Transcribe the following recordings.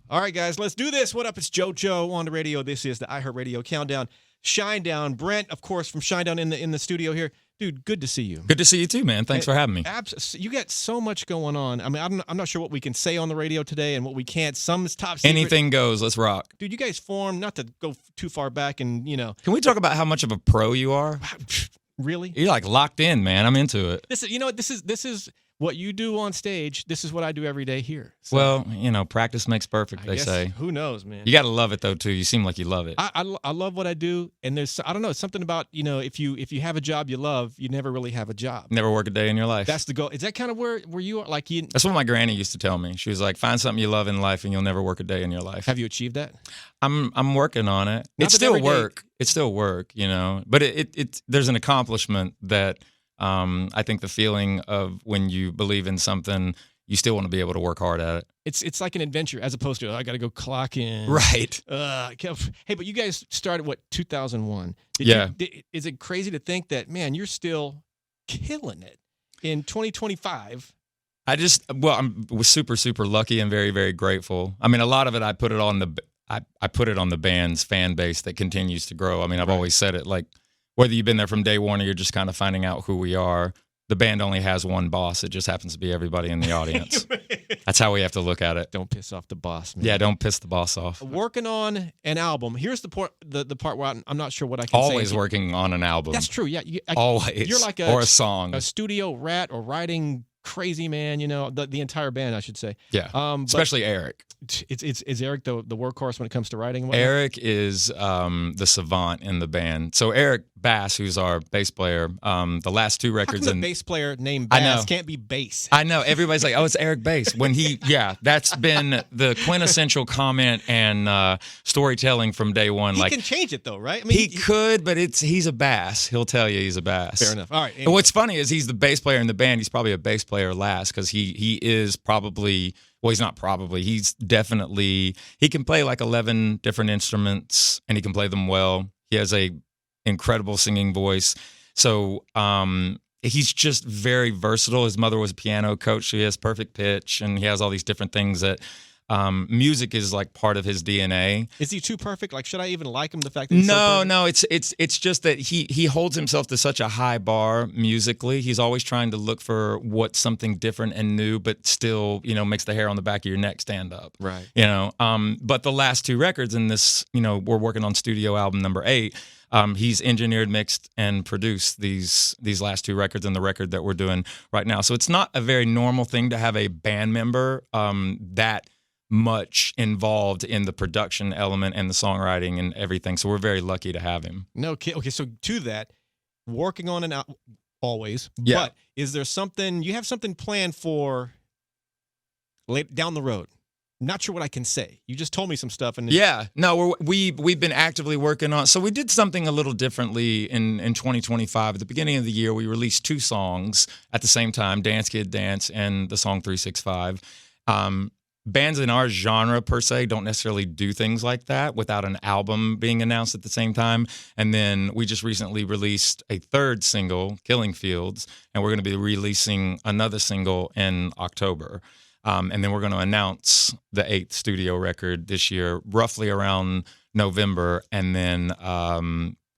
All right, guys, let's do this. What up? It's JoJo on the radio. This is the iHeartRadio Countdown. Shinedown. Brent, of course, from Shinedown in the studio here. Dude, good to see you. Good to see you too, man. Thanks for having me. You got so much going on. I mean, I'm not sure what we can say on the radio today and what we can't. Some is top secret. Anything goes. Let's rock. Dude, you guys formed, not to go too far back and, Can we talk about how much of a pro you are? Really? You're like locked in, man. I'm into it. This is what you do on stage. This is what I do every day here. So, Well, practice makes perfect, I they guess, say. Who knows, man? You got to love it, though, too. You seem like you love it. I love what I do, and there's, I don't know, something about, if you have a job you love, you never really have a job. Never work a day in your life. That's the goal. Is that kind of where you are? Like That's what my granny used to tell me. She was like, find something you love in life and you'll never work a day in your life. Have you achieved that? I'm working on it. Not It's that still every day- work. It's still work, but it there's an accomplishment that I think the feeling of when you believe in something, you still want to be able to work hard at it. It's like an adventure as opposed to, I got to go clock in. Right. Hey, but you guys started, 2001? Yeah. Is it crazy to think that, man, you're still killing it in 2025? I'm super, super lucky and very, very grateful. I mean, a lot of it, I put it on the band's fan base that continues to grow. I mean, I've always said it, like, whether you've been there from day one or you're just kind of finding out who we are, the band only has one boss. It just happens to be everybody in the audience. That's how we have to look at it. Don't piss off the boss, man. Yeah, don't piss the boss off. Working on an album. Here's the part where I'm not sure what I can say. Always working on an album. That's true, yeah. Always. You're like or a song. A studio rat or writing crazy man, the entire band, I should say. Yeah, especially Eric. Is Eric the workhorse when it comes to writing? And whatnot? Eric is the savant in the band. So Eric Bass, who's our bass player, the last two records. How come the bass player named Bass can't be bass? I know. Everybody's like, oh, it's Eric Bass. That's been the quintessential comment and storytelling from day one. He can change it though, right? I mean, he could, but he's a bass. He'll tell you he's a bass. Fair enough. All right. Anyway. And what's funny is he's the bass player in the band. He's probably a bass player last because he is probably. Well, he's not probably. He's definitely. He can play like 11 different instruments, and he can play them well. He has a incredible singing voice. So he's just very versatile. His mother was a piano coach, so he has perfect pitch, and he has all these different things that. Music is like part of his DNA. Is he too perfect? Like, should I even like him? The fact that he's No, it's just that he holds himself to such a high bar musically. He's always trying to look for what's something different and new, but still, makes the hair on the back of your neck stand up. Right. But the last two records in this, we're working on studio album number 8. He's engineered, mixed, and produced these last two records and the record that we're doing right now. So it's not a very normal thing to have a band member that much involved in the production element and the songwriting and everything. So we're very lucky to have him. No kid. Okay, so to that, working on always. Yeah. But is there something you have something planned for down the road? Not sure what I can say. You just told me some stuff, and we've been actively working on. So we did something a little differently in 2025. At the beginning of the year, we released 2 songs at the same time: "Dance Kid Dance" and the song "365." Bands in our genre, per se, don't necessarily do things like that without an album being announced at the same time. And then we just recently released a 3rd single, "Killing Fields," and we're going to be releasing another single in October. And then we're going to announce the 8th studio record this year, roughly around November. And then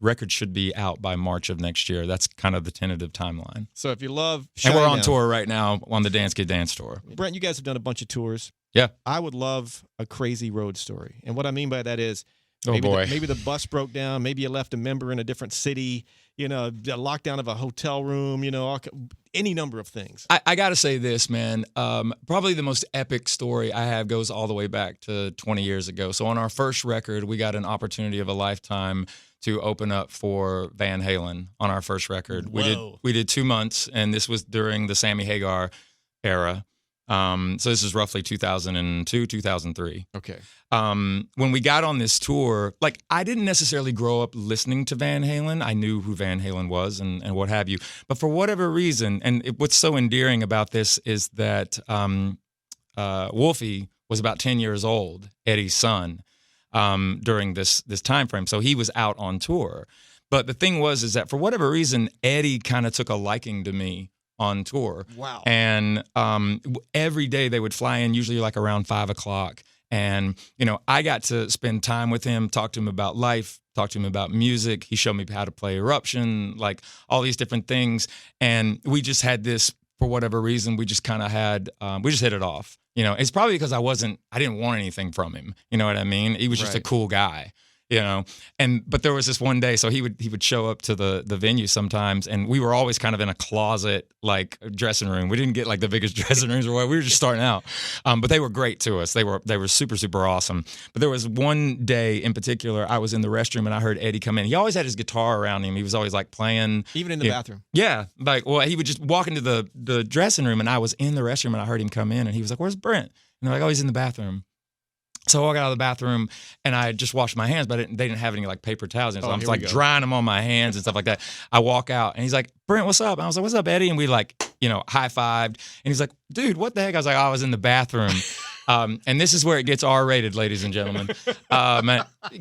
record should be out by March of next year. That's kind of the tentative timeline. So if you love and we're on tour right now on the Dance Kid Dance tour. Brent, you guys have done a bunch of tours. Yeah. I would love a crazy road story. And what I mean by that is maybe maybe the bus broke down, maybe you left a member in a different city, the lockdown of a hotel room, any number of things. I got to say this, man. Probably the most epic story I have goes all the way back to 20 years ago. So on our first record, we got an opportunity of a lifetime to open up for Van Halen on our first record. Whoa. We did 2 months, and this was during the Sammy Hagar era. So this is roughly 2002, 2003. Okay. When we got on this tour, like, I didn't necessarily grow up listening to Van Halen. I knew who Van Halen was and what have you. But for whatever reason, and what's so endearing about this is that Wolfie was about 10 years old, Eddie's son, during this time frame. So he was out on tour. But the thing is that for whatever reason, Eddie kind of took a liking to me on tour. Wow. And every day they would fly in, usually like around 5 o'clock. And, I got to spend time with him, talk to him about life, talk to him about music. He showed me how to play Eruption, like all these different things. And we just had this, for whatever reason, we just kind of had, we just hit it off. It's probably because I didn't want anything from him. You know what I mean? He was just a cool guy. But there was this one day, so he would show up to the venue sometimes, and we were always kind of in a closet, like dressing room. We didn't get like the biggest dressing rooms or whatever. We were just starting out. But they were great to us. They were super, super awesome. But there was one day in particular, I was in the restroom and I heard Eddie come in. He always had his guitar around him. He was always like playing. Even in the bathroom. Yeah. He would just walk into the dressing room, and I was in the restroom and I heard him come in, and he was like, "Where's Brent?" And they're like, "Oh, he's in the bathroom." So I walk out of the bathroom and I just washed my hands, but they didn't have any like paper towels. So I'm like drying them on my hands and stuff like that. I walk out and he's like, "Brent, what's up?" And I was like, "What's up, Eddie?" And we like, high-fived. And he's like, "Dude, what the heck?" I was like, "Oh, I was in the bathroom." And this is where it gets R-rated, ladies and gentlemen.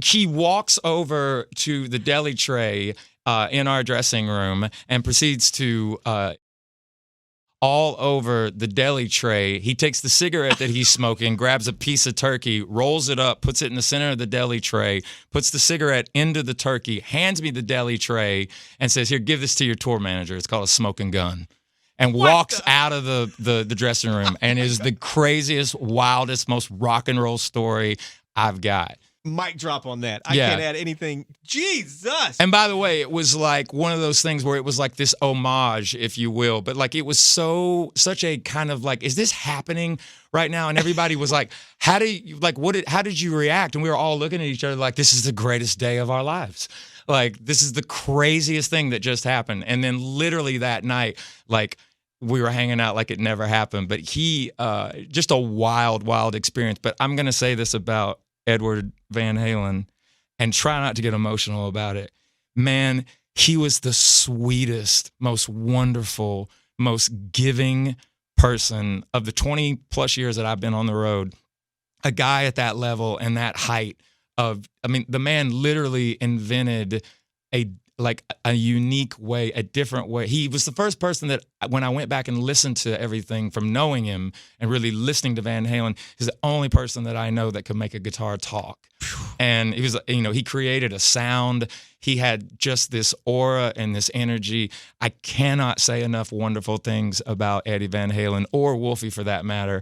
He walks over to the deli tray in our dressing room and proceeds to all over the deli tray. He takes the cigarette that he's smoking, grabs a piece of turkey, rolls it up, puts it in the center of the deli tray, puts the cigarette into the turkey, hands me the deli tray, and says, "Here, give this to your tour manager. It's called a smoking gun." And walks out of the dressing room and is the craziest, wildest, most rock and roll story I've got. Mic drop on that. I can't add anything. Jesus. And by the way, it was like one of those things where it was like this homage, if you will, but like it was such a kind of like, is this happening right now? And everybody was like, how did you react? And we were all looking at each other like, this is the greatest day of our lives. Like, this is the craziest thing that just happened. And then literally that night, like, we were hanging out like it never happened. But he, just a wild, wild experience. But I'm going to say this about Edward Van Halen, and try not to get emotional about it. Man, he was the sweetest, most wonderful, most giving person of the 20 plus years that I've been on the road. A guy at that level and that height the man literally invented a unique way, a different way. He was the first person that, when I went back and listened to everything from knowing him and really listening to Van Halen, he's the only person that I know that could make a guitar talk. And he was, he created a sound. He had just this aura and this energy. I cannot say enough wonderful things about Eddie Van Halen, or Wolfie for that matter.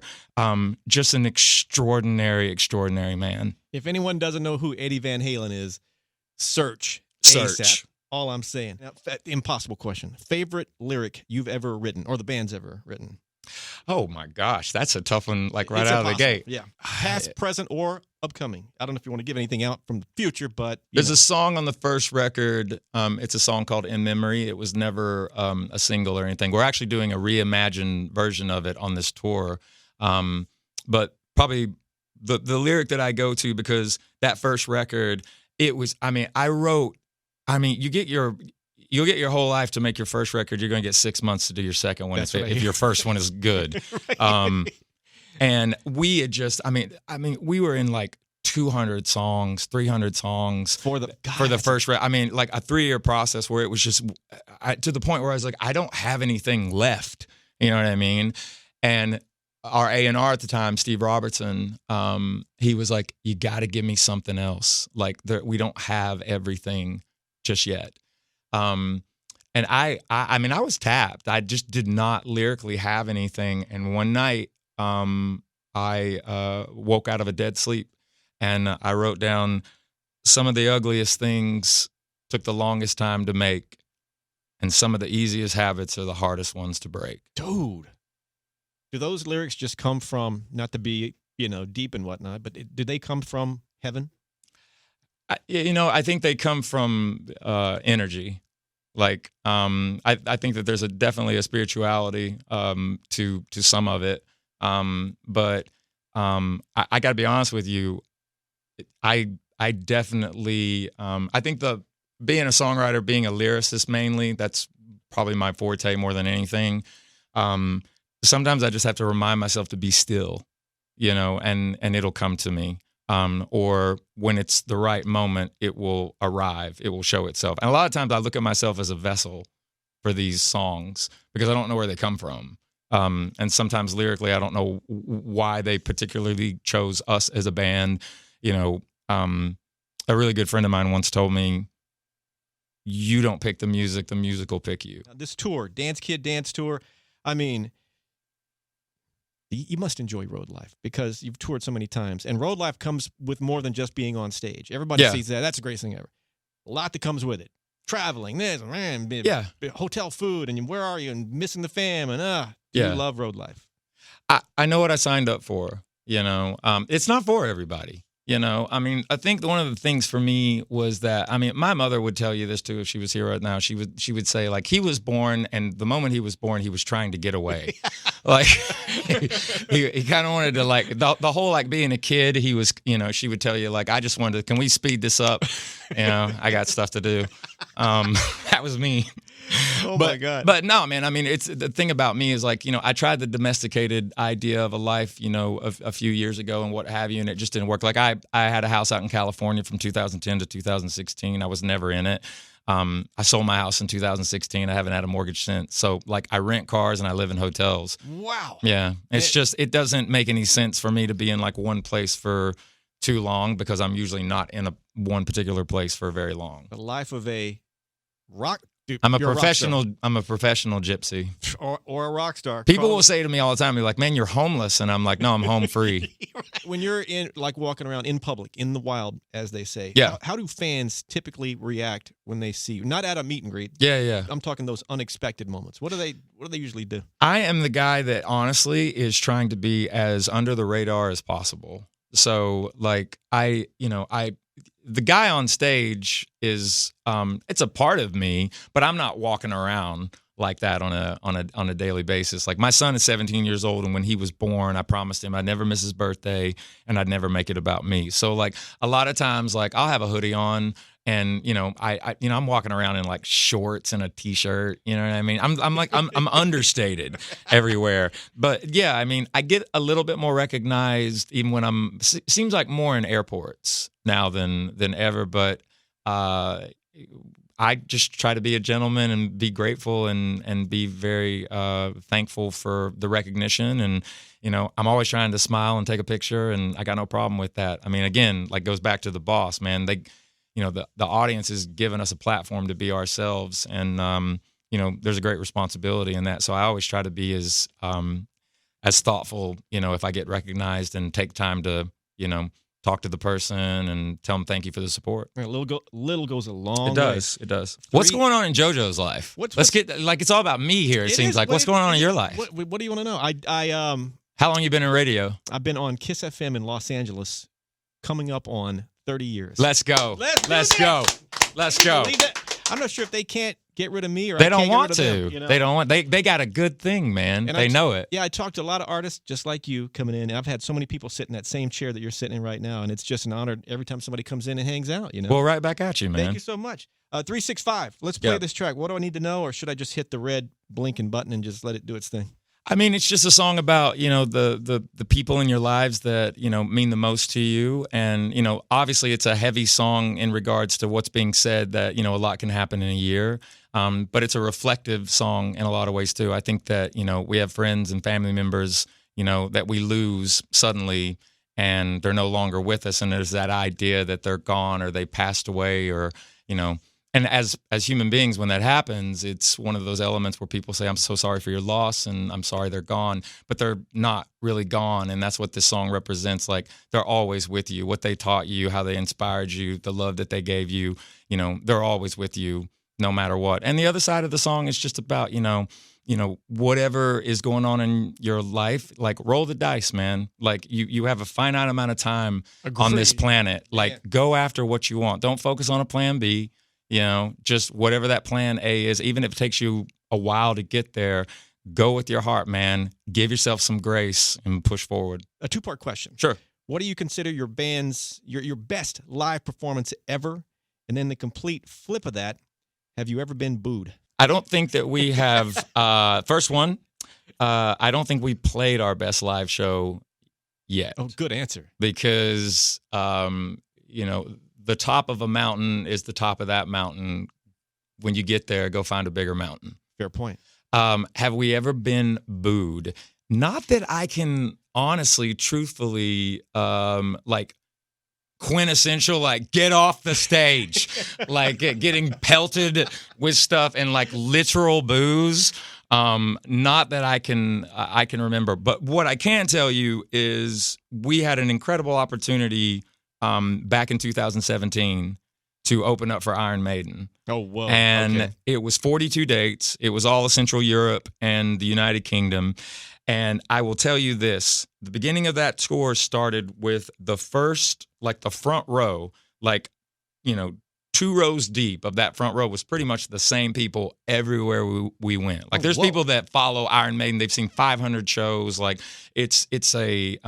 Just an extraordinary, extraordinary man. If anyone doesn't know who Eddie Van Halen is, search. ASAP. All I'm saying. Now, impossible question. Favorite lyric you've ever written, or the band's ever written? Oh my gosh, that's a tough one. Like right out of the gate. Yeah, past, present, or upcoming. I don't know if you want to give anything out from the future, but there's a song on the first record. It's a song called "In Memory." It was never a single or anything. We're actually doing a reimagined version of it on this tour. But probably the lyric that I go to, because that first record, it was. You'll get your whole life to make your first record. You're going to get 6 months to do your second one if your first one is good. Right. And we had just, we were in like 200 songs, 300 songs for the first record. Like a 3-year process where it was just to the point where I was like, I don't have anything left. You know what I mean? And our A&R at the time, Steve Robertson, he was like, "You got to give me something else. Like we don't have everything just yet." And I was tapped. I just did not lyrically have anything. And one night, I woke out of a dead sleep, and I wrote down, "Some of the ugliest things took the longest time to make, and some of the easiest habits are the hardest ones to break." Dude, do those lyrics just come from, not to be, deep and whatnot, but do they come from heaven? I think they come from energy. Like, I think that there's definitely a spirituality to some of it. But I got to be honest with you. I definitely, I think being a songwriter, being a lyricist mainly, that's probably my forte more than anything. Sometimes I just have to remind myself to be still, and it'll come to me. Or when it's the right moment, it will arrive. It will show itself. And a lot of times I look at myself as a vessel for these songs because I don't know where they come from. And sometimes lyrically, I don't know why they particularly chose us as a band. You know, a really good friend of mine once told me, you don't pick the music will pick you. This tour, Dance Kid Dance Tour, I mean, you must enjoy road life because you've toured so many times. And road life comes with more than just being on stage. Everybody sees that. That's the greatest thing ever. A lot that comes with it. Traveling, this, man, hotel food, and where are you, and missing the fam, and you love road life. I know what I signed up for, you know. It's not for everybody. You know, I mean, I think one of the things for me was that, I mean, my mother would tell you this too if she was here right now. She would say, like, he was born, and the moment he was born, he was trying to get away. Like, he kind of wanted to, like, the whole, like, being a kid, he was, you know, she would tell you, like, I just wanted to, can we speed this up? You know, I got stuff to do. That was me. My God. But no, man, I mean, it's the thing about me is, like, you know, I tried the domesticated idea of a life, you know, a few years ago and what have you, and it just didn't work. Like, I had a house out in California from 2010 to 2016. I was never in it. I sold my house in 2016. I haven't had a mortgage since. So, like, I rent cars and I live in hotels. Wow. Yeah. It's just, it doesn't make any sense for me to be in, like, one place for too long because I'm usually not in one particular place for very long. The life of a rock. Dude, I'm a professional gypsy. Or a rock star. People will say to me all the time, they're like, man, you're homeless. And I'm like, no, I'm home free. When you're in, like, walking around in public, in the wild, as they say, how do fans typically react when they see you? Not at a meet and greet. Yeah. I'm talking those unexpected moments. What do they usually do? I am the guy that honestly is trying to be as under the radar as possible. So, like, the guy on stage is it's a part of me, but I'm not walking around like that on a daily basis. Like, my son is 17 years old, and when he was born, I promised him I'd never miss his birthday and I'd never make it about me. So, like, a lot of times, like, I'll have a hoodie on and, you know, I'm walking around in, like, shorts and a t-shirt, you know what I mean? I'm understated everywhere. But yeah, I mean, I get a little bit more recognized even when seems like more in airports now than ever, but I just try to be a gentleman and be grateful and be very thankful for the recognition. And, you know, I'm always trying to smile and take a picture, and I got no problem with that. I mean, again, like, goes back to the boss, man. You know, the audience has given us a platform to be ourselves, and you know, there's a great responsibility in that. So I always try to be as thoughtful, you know, if I get recognized, and take time to, you know, talk to the person and tell them thank you for the support. A little goes a long way. It does. What's going on in JoJo's life? Let's get, like, it's all about me here. It seems like. What's going on in your life? What do you want to know? How long you been in radio? I've been on Kiss FM in Los Angeles, coming up on 30 years. Let's go. Let's go. I'm not sure if they can't get rid of me or they I don't can't want get rid of to. them, you know? They don't want. They got a good thing, man. And they know it. Yeah, I talked to a lot of artists just like you coming in. I've had so many people sit in that same chair that you're sitting in right now, and it's just an honor every time somebody comes in and hangs out. You know. Well, right back at you, man. Thank you so much. 365. Let's play this track. What do I need to know, or should I just hit the red blinking button and just let it do its thing? I mean, it's just a song about, you know, the people in your lives that, you know, mean the most to you. And, you know, obviously it's a heavy song in regards to what's being said, that, you know, a lot can happen in a year. But it's a reflective song in a lot of ways too. I think that, you know, we have friends and family members, you know, that we lose suddenly and they're no longer with us. And there's that idea that they're gone or they passed away, or, you know, and as human beings, when that happens, it's one of those elements where people say, I'm so sorry for your loss and I'm sorry they're gone, but they're not really gone. And that's what this song represents. Like, they're always with you. What they taught you, how they inspired you, the love that they gave you, you know, they're always with you no matter what. And the other side of the song is just about, you know, whatever is going on in your life, like, roll the dice, man. Like, you have a finite amount of time on this planet. Like, go after what you want. Don't focus on a plan B. You know, just whatever that plan A is, even if it takes you a while to get there, go with your heart, man. Give yourself some grace and push forward. A two-part question. Sure. What do you consider your band's, your best live performance ever? And then the complete flip of that, have you ever been booed? I don't think that we have, first one, I don't think we played our best live show yet. Oh, good answer. Because, you know, the top of a mountain is the top of that mountain. When you get there, go find a bigger mountain. Fair point. Have we ever been booed? Not that I can honestly, truthfully, like quintessential, like get off the stage, like getting pelted with stuff and like literal boos. Not that I can remember, but what I can tell you is we had an incredible opportunity back in 2017 to open up for Iron Maiden. Oh, whoa. And it was 42 dates. It was all of Central Europe and the United Kingdom. And I will tell you this, the beginning of that tour started with the first, like the front row, like, 2 rows deep of that front row was pretty much the same people everywhere we went. Like there's people that follow Iron Maiden. They've seen 500 shows. Like it's the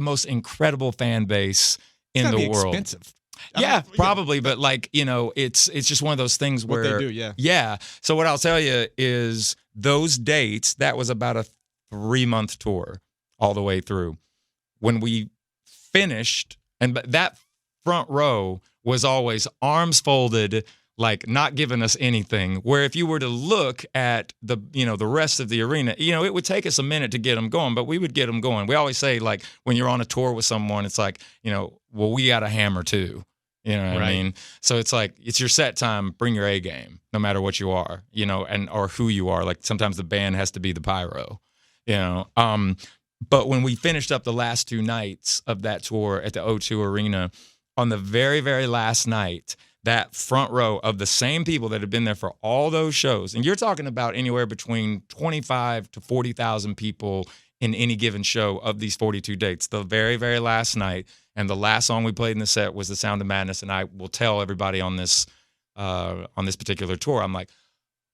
most incredible fan base in the world. Expensive. Yeah, probably. But like, it's just one of those things where what they do, yeah. Yeah. So what I'll tell you is those dates, that was about a 3-month tour all the way through. When we finished, and that front row was always arms folded, like not giving us anything. Where if you were to look at the rest of the arena, it would take us a minute to get them going, but we would get them going. We always say, like, when you're on a tour with someone, it's like, well, we got a hammer too. You know what I mean? So it's like, it's your set time, bring your A game, no matter what you are, or who you are. Like sometimes the band has to be the pyro. But when we finished up the last 2 nights of that tour at the O2 Arena, on the very, very last night, that front row of the same people that had been there for all those shows, and you're talking about anywhere between 25 to 40,000 people in any given show of these 42 dates, the very, very last night, and the last song we played in the set was The Sound of Madness, and I will tell everybody on this particular tour, I'm like,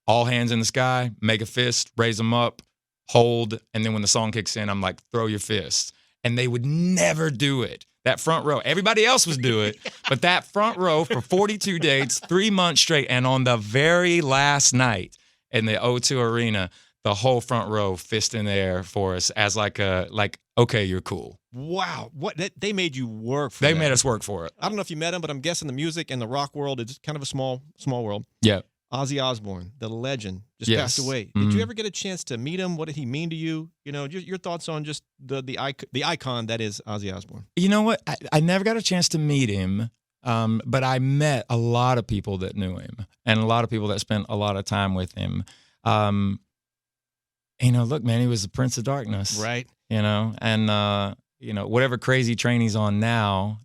all hands in the sky, make a fist, raise them up, hold, and then when the song kicks in, I'm like, throw your fists. And they would never do it. That front row, everybody else was doing it, but that front row for 42 dates, 3 months straight, and on the very last night in the O2 Arena, the whole front row fist in the air for us as okay, you're cool. Wow. They made you work for that. They made us work for it. I don't know if you met him, but I'm guessing the music and the rock world is kind of a small world. Yeah. Ozzy Osbourne, the legend, just passed away. Did you ever get a chance to meet him? What did he mean to you? Your thoughts on just the icon that is Ozzy Osbourne. You know what? I never got a chance to meet him, but I met a lot of people that knew him and a lot of people that spent a lot of time with him. Look, man, he was the Prince of Darkness. Right. And whatever crazy train he's on now,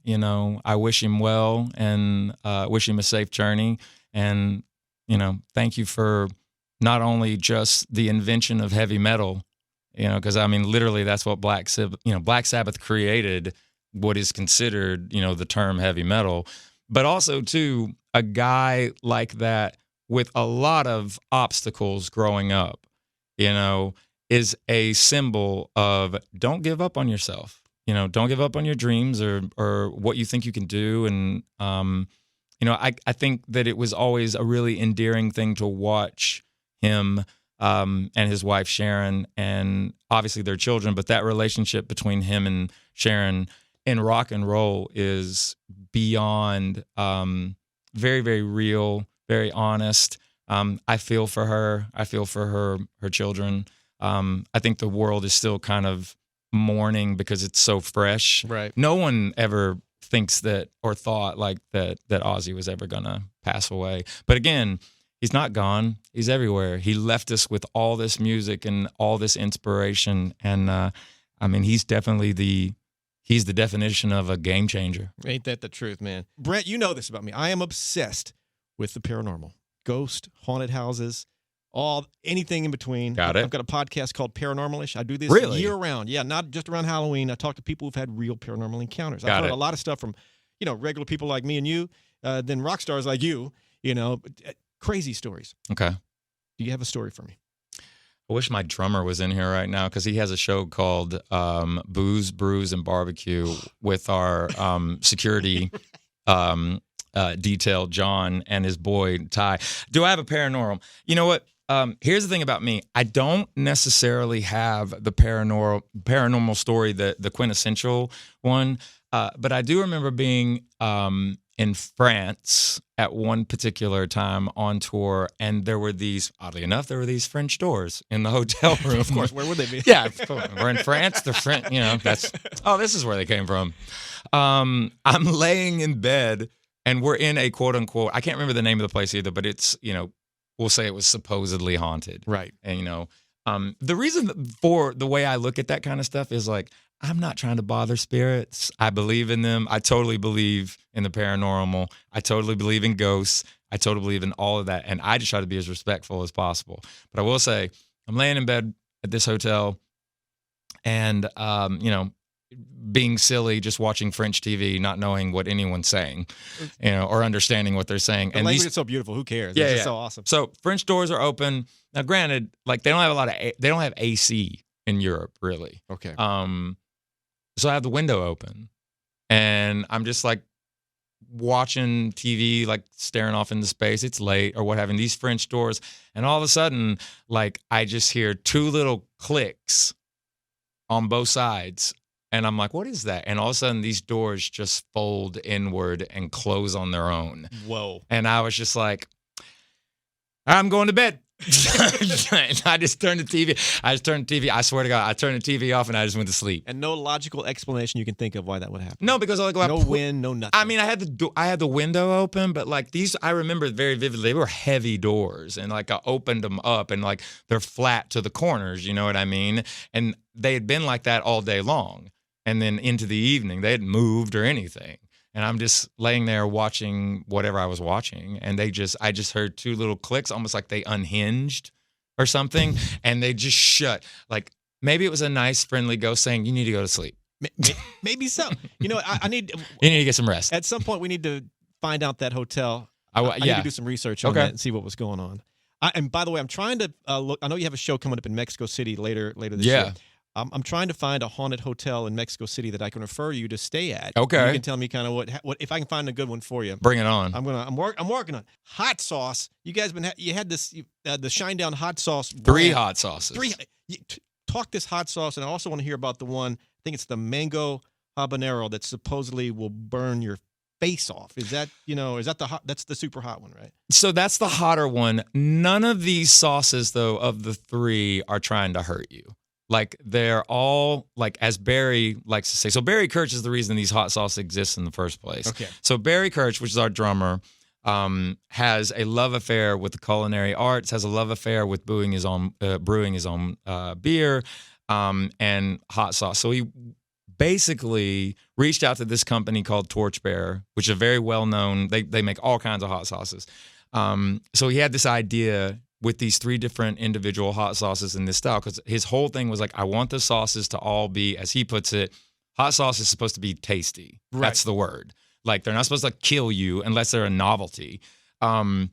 I wish him well and wish him a safe journey. And thank you for not only just the invention of heavy metal, because literally that's what Black Sabbath created what is considered, the term heavy metal, but also too, a guy like that with a lot of obstacles growing up, is a symbol of don't give up on yourself, don't give up on your dreams or what you think you can do. And, I think that it was always a really endearing thing to watch him and his wife Sharon, and obviously their children. But that relationship between him and Sharon in rock and roll is beyond very, very real, very honest. I feel for her. I feel for her children. I think the world is still kind of mourning because it's so fresh. Right. No one ever thinks that or thought like that Ozzy was ever gonna pass away. But again, he's not gone. He's everywhere. He left us with all this music and all this inspiration. And he's definitely he's the definition of a game changer. Ain't that the truth, man? Brent, you know this about me. I am obsessed with the paranormal. Ghost, haunted houses, anything in between. Got it. I've got a podcast called Paranormal-ish. I do this year round. Yeah, not just around Halloween. I talk to people who've had real paranormal encounters. I've heard a lot of stuff from, regular people like me and you, then rock stars like you, crazy stories. Okay. Do you have a story for me? I wish my drummer was in here right now because he has a show called Booze, Brews, and Barbecue with our security detail, John, and his boy, Ty. Do I have a paranormal? You know what? Here's the thing about me. I don't necessarily have the paranormal story, the quintessential one, but I do remember being in France at one particular time on tour, and there were these, oddly enough, French doors in the hotel room. Of course, where would they be? Yeah, we're in France. The French, this is where they came from. I'm laying in bed, and we're in a quote unquote, I can't remember the name of the place either, but it's, we'll say it was supposedly haunted. Right. And, the reason for the way I look at that kind of stuff is like, I'm not trying to bother spirits. I believe in them. I totally believe in the paranormal. I totally believe in ghosts. I totally believe in all of that. And I just try to be as respectful as possible. But I will say, I'm laying in bed at this hotel and, being silly, just watching French TV, not knowing what anyone's saying, or understanding what they're saying. The language is so beautiful. Who cares? Yeah, it's just so awesome. So French doors are open. Now, granted, like they don't have AC in Europe, really. Okay. So I have the window open, and I'm just like watching TV, like staring off into space. It's late or what have you. These French doors, and all of a sudden, like I just hear two little clicks on both sides. And I'm like, what is that? And all of a sudden, these doors just fold inward and close on their own. Whoa. And I was just like, I'm going to bed. I just turned the TV. I swear to God, I turned the TV off and I just went to sleep. And no logical explanation you can think of why that would happen. No, because no wind, no nothing. I mean, I had the window open, but like these, I remember very vividly. They were heavy doors, and like I opened them up, and like they're flat to the corners. You know what I mean? And they had been like that all day long. And then into the evening, they hadn't moved or anything. And I'm just laying there watching whatever I was watching. And I just heard two little clicks, almost like they unhinged or something. And they just shut. Like maybe it was a nice, friendly ghost saying, you need to go to sleep. Maybe so. You know, you need to get some rest. At some point, we need to find out that hotel. I need to do some research on that and see what was going on. And by the way, I'm trying to look. I know you have a show coming up in Mexico City later this year. I'm trying to find a haunted hotel in Mexico City that I can refer you to stay at. Okay. You can tell me kind of what if I can find a good one for you. Bring it on. I'm working on hot sauce. You guys you had this the Shinedown Hot Sauce. 3 hot sauces. Talk this hot sauce, and I also want to hear about the one. I think it's the mango habanero that supposedly will burn your face off. Is that that's the super hot one, right? So that's the hotter one. None of these sauces though of the 3 are trying to hurt you. Like they're all like, as Barry likes to say. So Barry Kirch is the reason these hot sauces exist in the first place. Okay. So Barry Kirch, which is our drummer, has a love affair with the culinary arts, has a love affair with brewing his own beer, and hot sauce. So he basically reached out to this company called Torchbearer, which is a very well-known. They make all kinds of hot sauces. So he had this idea with these 3 different individual hot sauces in this style, because his whole thing was like, I want the sauces to all be, as he puts it, hot sauce is supposed to be tasty. Right. That's the word. Like they're not supposed to kill you unless they're a novelty. And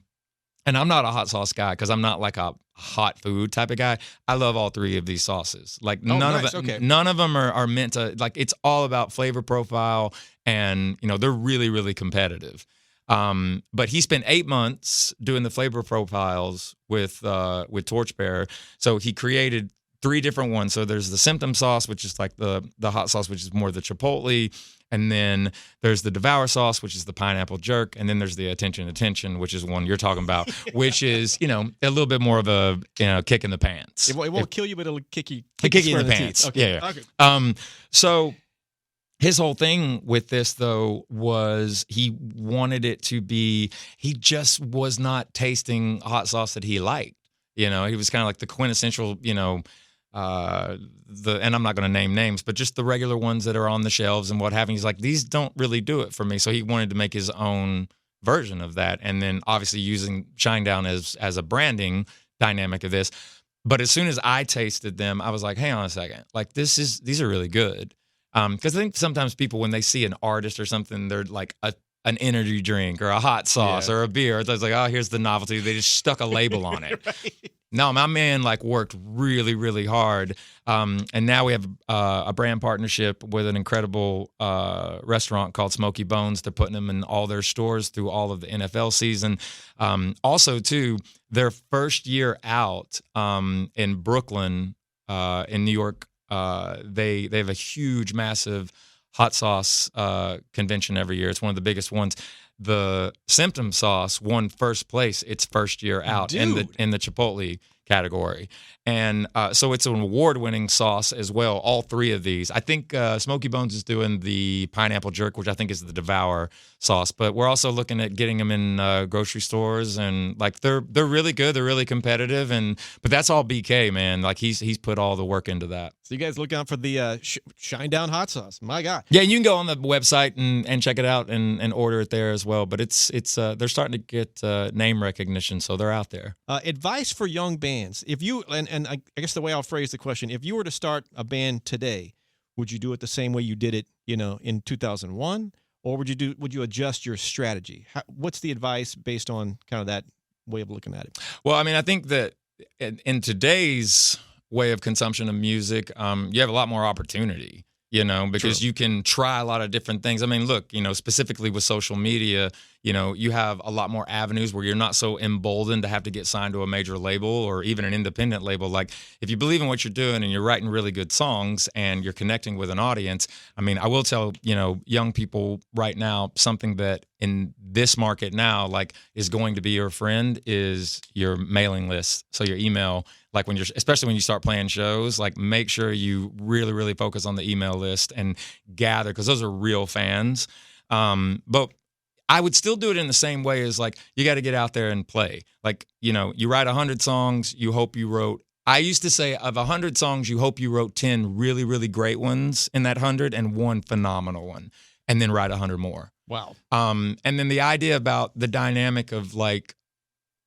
I'm not a hot sauce guy because I'm not like a hot food type of guy. I love all 3 of these sauces. Like none of them are meant to, like, it's all about flavor profile, and they're really, really competitive. But he spent 8 months doing the flavor profiles with Torchbearer. So he created 3 different ones. So there's the symptom sauce, which is like the hot sauce, which is more the chipotle. And then there's the Devour sauce, which is the pineapple jerk. And then there's the attention, which is one you're talking about, which is, a little bit more of a, kick in the pants. It won't kill you, but it'll kick you in the pants. Okay. Yeah. Okay. So his whole thing with this, though, was he wanted it to be, he just was not tasting hot sauce that he liked. He was kind of like the quintessential, and I'm not going to name names, but just the regular ones that are on the shelves and what have you. He's like, these don't really do it for me. So he wanted to make his own version of that. And then obviously using Shinedown as a branding dynamic of this. But as soon as I tasted them, I was like, hang on a second. Like these are really good. Because I think sometimes people, when they see an artist or something, they're like an energy drink or a hot sauce or a beer. It's like, oh, here's the novelty. They just stuck a label on it. Right. No, my man worked really, really hard. And now we have a brand partnership with an incredible restaurant called Smoky Bones. They're putting them in all their stores through all of the NFL season. Also, too, their first year out in Brooklyn, in New York, they have a huge, massive Hot Sauce convention every year. It's one of the biggest ones. The Symptom Sauce won first place its first year out in the Chipotle category. And so it's an award-winning sauce as well, all three of these. I think Smokey Bones is doing the pineapple jerk, which I think is the Devour sauce. But we're also looking at getting them in grocery stores, and like they're really good. They're really competitive, but that's all BK, man. Like he's put all the work into that. So you guys look out for the Shinedown Hot Sauce. My God. Yeah, you can go on the website and check it out and order it there as well. But it's they're starting to get name recognition, so they're out there. Advice for young bands. If you and I guess the way I'll phrase the question, if you were to start a band today, would you do it the same way you did it, in 2001, or would you adjust your strategy? What's the advice based on kind of that way of looking at it? Well, I mean, I think that in today's way of consumption of music, you have a lot more opportunity. Because True. you can try a lot of different things. I mean, look, specifically with social media, you have a lot more avenues where you're not so emboldened to have to get signed to a major label or even an independent label. Like, if you believe in what you're doing and you're writing really good songs and you're connecting with an audience, I mean, I will tell, young people right now, something that in this market now, like, is going to be your friend is your mailing list. So your email, like especially when you start playing shows, like make sure you really, really focus on the email list and gather, because those are real fans. But I would still do it in the same way as, like, you got to get out there and play. Like, you write 100 songs, you hope you wrote. I used to say of 100 songs, you hope you wrote 10 really, really great ones in that 100 and one phenomenal one, and then write 100 more. Wow. And then the idea about the dynamic of, like,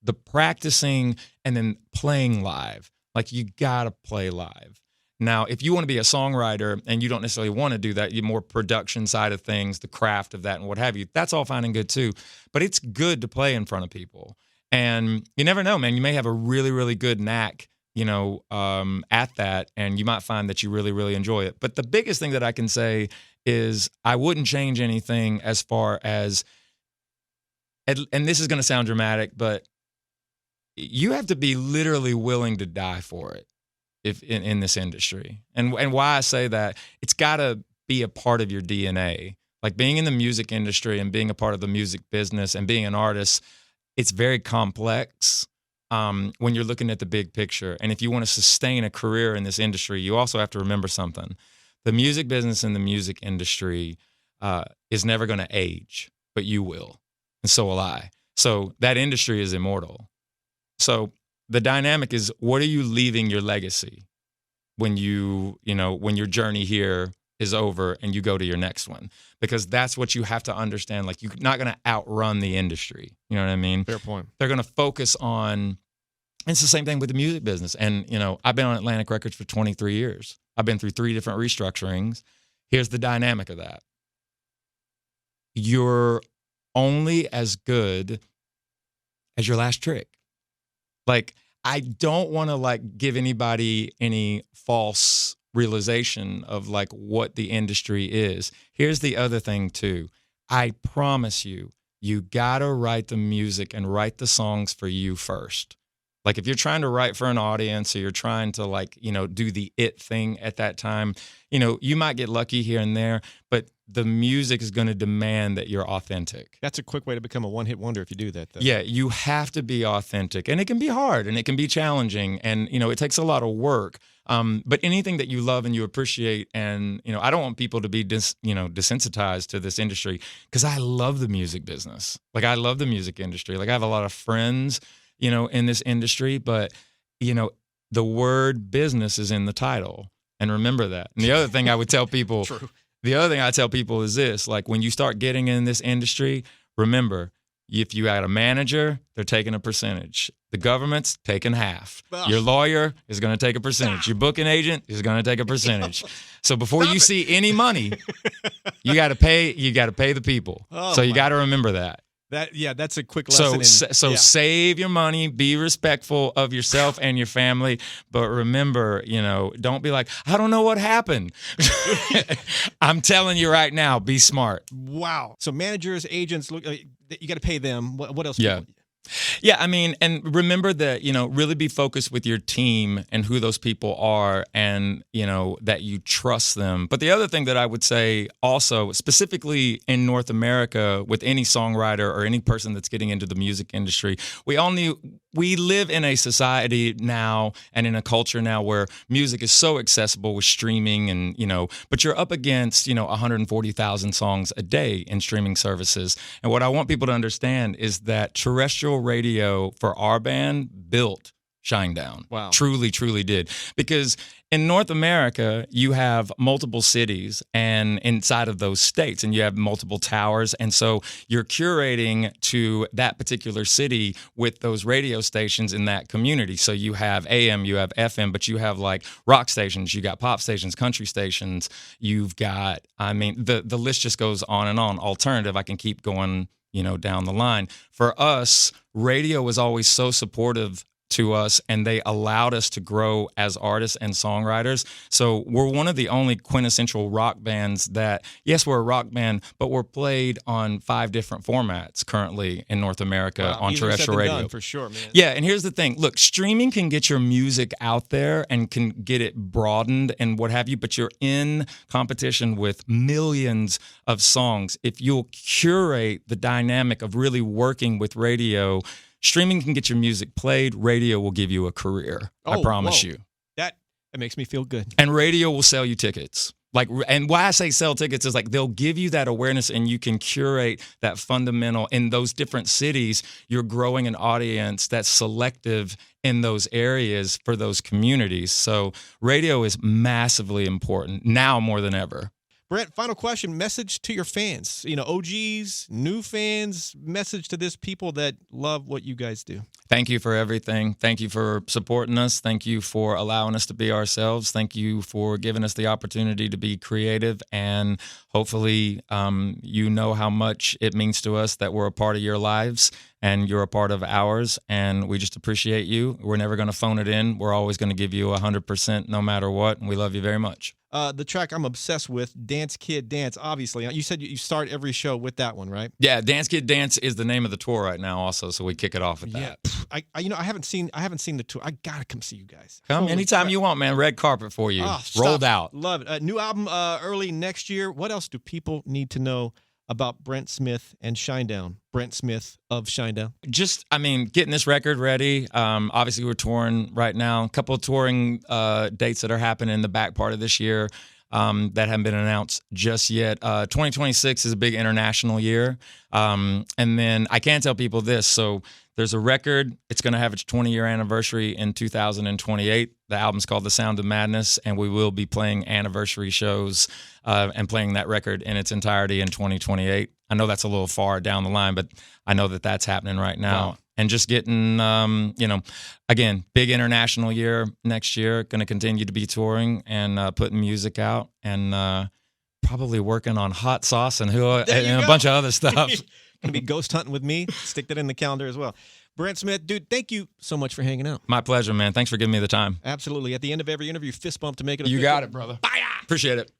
the practicing and then playing live. Like, you gotta play live. Now, if you want to be a songwriter and you don't necessarily want to do that, you're more production side of things, the craft of that and what have you, that's all fine and good too. But it's good to play in front of people. And you never know, man. You may have a really, really good knack, at that, and you might find that you really, really enjoy it. But the biggest thing that I can say is I wouldn't change anything as far as, and this is going to sound dramatic, but you have to be literally willing to die for it if in this industry. And why I say that, it's got to be a part of your DNA. Like, being in the music industry and being a part of the music business and being an artist, it's very complex when you're looking at the big picture. And if you want to sustain a career in this industry, you also have to remember something. The music business and the music industry is never going to age, but you will. And so will I. So that industry is immortal. So the dynamic is, what are you leaving your legacy when when your journey here is over and you go to your next one? Because that's what you have to understand. Like, you're not going to outrun the industry. You know what I mean? Fair point. They're going to focus on, it's the same thing with the music business. And, I've been on Atlantic Records for 23 years. I've been through 3 different restructurings. Here's the dynamic of that. You're only as good as your last trick. Like, I don't want to give anybody any false realization of what the industry is. Here's the other thing too. I promise you, you gotta write the music and write the songs for you first. Like, if you're trying to write for an audience, or you're trying to do the it thing at that time, you might get lucky here and there, but the music is going to demand that you're authentic. That's a quick way to become a one-hit wonder if you do that, though. Yeah, you have to be authentic, and it can be hard, and it can be challenging, and it takes a lot of work. But anything that you love and you appreciate, and I don't want people to be desensitized to this industry, because I love the music business. Like, I love the music industry. Like, I have a lot of friends, in this industry, but the word business is in the title, and remember that. And the other thing I would tell people. True. The other thing I tell people is this, like, when you start getting in this industry, remember, if you got a manager, they're taking a percentage. The government's taking half. Ugh. Your lawyer is going to take a percentage. Your booking agent is going to take a percentage. So before you see any money, you got to pay the people. Oh, so you got to remember that. That's a quick lesson. Save your money, be respectful of yourself and your family, but remember, don't be like, I don't know what happened. I'm telling you right now, be smart. Wow. So managers, agents, look, you got to pay them. What else? Yeah. Yeah, I mean, and remember that, really be focused with your team and who those people are, and, that you trust them. But the other thing that I would say also, specifically in North America, with any songwriter or any person that's getting into the music industry, we live in a society now and in a culture now where music is so accessible with streaming and, but you're up against, 140,000 songs a day in streaming services. And what I want people to understand is that terrestrial radio for our band built Shinedown. Wow. Truly, truly did. Because in North America, you have multiple cities and inside of those states, and you have multiple towers. And so you're curating to that particular city with those radio stations in that community. So you have AM, you have FM, but you have like rock stations, you got pop stations, country stations. You've got, the list just goes on and on. Alternative, I can keep going, down the line. For us, radio was always so supportive to us, and they allowed us to grow as artists and songwriters. So we're one of the only quintessential rock bands that, yes, we're a rock band, but we're played on 5 different formats currently in North America on terrestrial radio. Done, for sure, man. Yeah, and here's the thing. Look, streaming can get your music out there and can get it broadened and what have you, but you're in competition with millions of songs. If you'll curate the dynamic of really working with radio, streaming can get your music played. Radio will give you a career. I promise you. That makes me feel good. And radio will sell you tickets. And why I say sell tickets is they'll give you that awareness, and you can curate that fundamental in those different cities. You're growing an audience that's selective in those areas for those communities. So radio is massively important now more than ever. Brent, final question, message to your fans, OGs, new fans, message to this people that love what you guys do. Thank you for everything. Thank you for supporting us. Thank you for allowing us to be ourselves. Thank you for giving us the opportunity to be creative. And hopefully, you know how much it means to us that we're a part of your lives and you're a part of ours. And we just appreciate you. We're never going to phone it in. We're always going to give you 100% no matter what. And we love you very much. The track I'm obsessed with, Dance Kid Dance, obviously. You said you start every show with that one, right? Yeah, Dance Kid Dance is the name of the tour right now also, so we kick it off with that. I haven't seen the tour. I got to come see you guys. Come anytime you want, man. Red carpet for you. Rolled out. Love it. New album early next year. What else do people need to know about Brent Smith and Shinedown? Brent Smith of Shinedown. Just, getting this record ready. Obviously, we're touring right now. A couple of touring dates that are happening in the back part of this year that haven't been announced just yet. 2026 is a big international year. And then I can tell people this. So there's a record. It's going to have its 20-year anniversary in 2028. The album's called The Sound of Madness, and we will be playing anniversary shows and playing that record in its entirety in 2028. I know that's a little far down the line, but I know that that's happening right now. Wow. And just getting, again, big international year next year. Going to continue to be touring and putting music out and probably working on Hot Sauce and a bunch of other stuff. Going to be ghost hunting with me. Stick that in the calendar as well. Brent Smith, dude, thank you so much for hanging out. My pleasure, man. Thanks for giving me the time. Absolutely. At the end of every interview, fist bump to make it official. You got it, brother. Bye. Appreciate it.